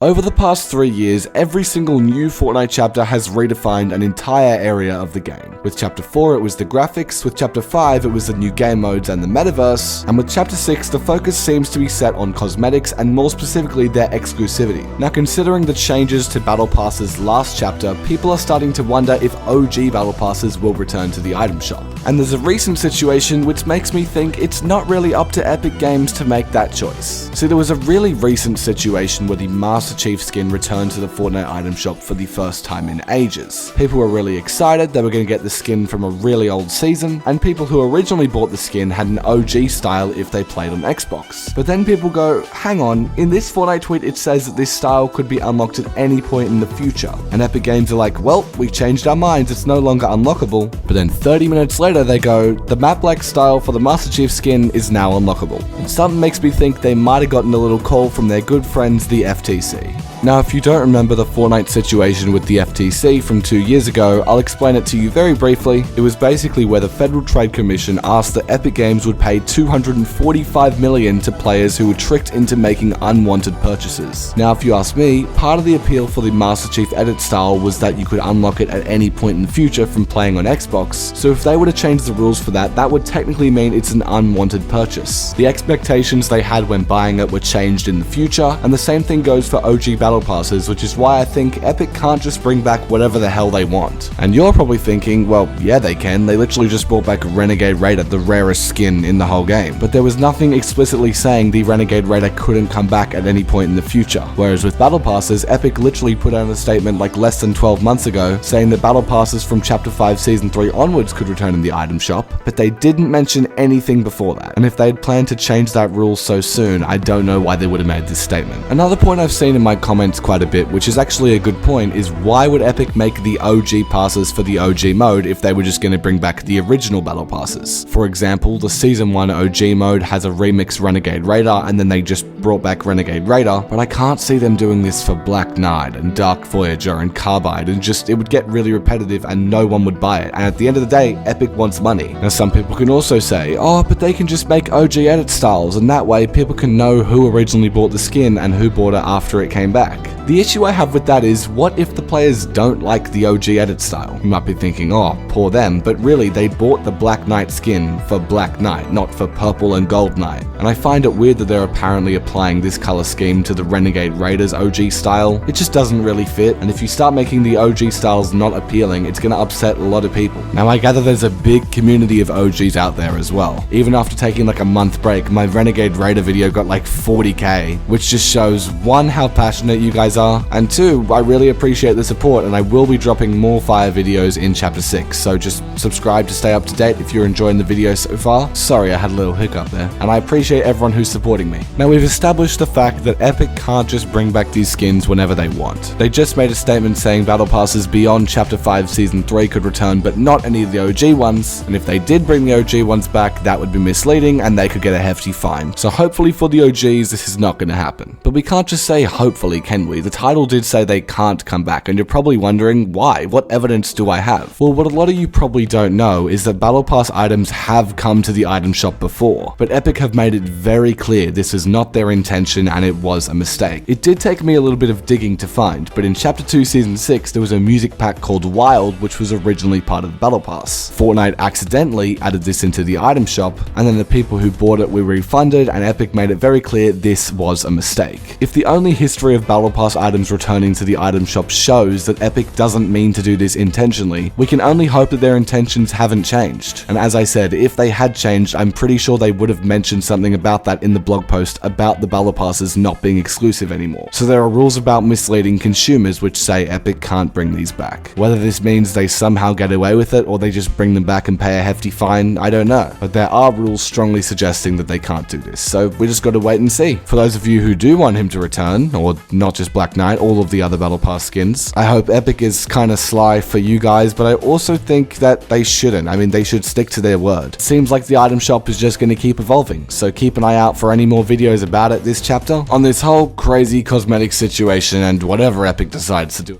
Over the past 3 years, every single new Fortnite chapter has redefined an entire area of the game. With Chapter 4 it was the graphics, with Chapter 5 it was the new game modes and the metaverse, and with Chapter 6 the focus seems to be set on cosmetics and more specifically their exclusivity. Now considering the changes to Battle Passes last chapter, people are starting to wonder if OG Battle Passes will return to the item shop. And there's a recent situation which makes me think it's not really up to Epic Games to make that choice. See, there was a really recent situation where the Master Chief skin returned to the Fortnite item shop for the first time in ages. People were really excited, they were going to get the skin from a really old season, and people who originally bought the skin had an OG style if they played on Xbox. But then people go, hang on, in this Fortnite tweet it says that this style could be unlocked at any point in the future. And Epic Games are like, well, we changed our minds, it's no longer unlockable. But then 30 minutes later they go, the map-like style for the Master Chief skin is now unlockable. And something makes me think they might have gotten a little call from their good friends the FTC. Now if you don't remember the Fortnite situation with the FTC from 2 years ago, I'll explain it to you very briefly. It was basically where the Federal Trade Commission asked that Epic Games would pay $245 million to players who were tricked into making unwanted purchases. Now if you ask me, part of the appeal for the Master Chief edit style was that you could unlock it at any point in the future from playing on Xbox, so if they were to change the rules for that, that would technically mean it's an unwanted purchase. The expectations they had when buying it were changed in the future, and the same thing goes for OG Battle Passes, which is why I think Epic can't just bring back whatever the hell they want. And you're probably thinking, well, yeah they can, they literally just brought back Renegade Raider, the rarest skin in the whole game. But there was nothing explicitly saying the Renegade Raider couldn't come back at any point in the future. Whereas with Battle Passes, Epic literally put out a statement like less than 12 months ago, saying that Battle Passes from Chapter 5 Season 3 onwards could return in the item shop, but they didn't mention anything before that. And if they'd planned to change that rule so soon, I don't know why they would have made this statement. Another point I've seen in my comments quite a bit, which is actually a good point, is why would Epic make the OG passes for the OG mode if they were just going to bring back the original Battle Passes? For example, the Season 1 OG mode has a remixed Renegade Raider, and then they just brought back Renegade Raider, but I can't see them doing this for Black Knight and Dark Voyager and Carbide, and just, it would get really repetitive and no one would buy it. And at the end of the day, Epic wants money. Now some people can also say, oh, but they can just make OG edit styles, and that way people can know who originally bought the skin and who bought it after it came back. The issue I have with that is, what if the players don't like the OG edit style? You might be thinking, oh, poor them, but really they bought the Black Knight skin for Black Knight, not for Purple and Gold Knight. And I find it weird that they're apparently applying this color scheme to the Renegade Raiders OG style. It just doesn't really fit, and if you start making the OG styles not appealing, it's gonna upset a lot of people. Now I gather there's a big community of OGs out there as well. Even after taking like a month break, my Renegade Raider video got like 40k, which just shows, one, how passionate you guys are, and two, I really appreciate the support, and I will be dropping more fire videos in Chapter 6, so just subscribe to stay up to date if you're enjoying the video so far. Sorry, I had a little hiccup there, and I appreciate everyone who's supporting me. Now we've established the fact that Epic can't just bring back these skins whenever they want. They just made a statement saying Battle Passes beyond Chapter 5 Season 3 could return, but not any of the OG ones, and if they did bring the OG ones back, that would be misleading and they could get a hefty fine. So hopefully for the OGs this is not going to happen. But we can't just say hopefully, can we? The title did say they can't come back, and you're probably wondering why. What evidence do I have? Well, what a lot of you probably don't know is that Battle Pass items have come to the item shop before, but Epic have made it very clear this is not their intention and it was a mistake. It did take me a little bit of digging to find, but in Chapter 2 Season 6 there was a music pack called Wild which was originally part of the Battle Pass. Fortnite accidentally added this into the item shop, and then the people who bought it were refunded, and Epic made it very clear this was a mistake. If the only history of Battle Pass items returning to the item shop shows that Epic doesn't mean to do this intentionally, we can only hope that their intentions haven't changed. And as I said, if they had changed, I'm pretty sure they would have mentioned something about that in the blog post about the Battle Passes not being exclusive anymore. So there are rules about misleading consumers which say Epic can't bring these back. Whether this means they somehow get away with it or they just bring them back and pay a hefty fine, I don't know. But there are rules strongly suggesting that they can't do this, so we just gotta wait and see. For those of you who do want him to return, or not just Black Knight, all of the other Battle Pass skins, I hope Epic is kinda sly for you guys, but I also think that they shouldn't. I mean, they should stick to their word. It seems like the item shop is just gonna keep evolving, so keep an eye out for any more videos about it this chapter, on this whole crazy cosmetic situation and whatever Epic decides to do.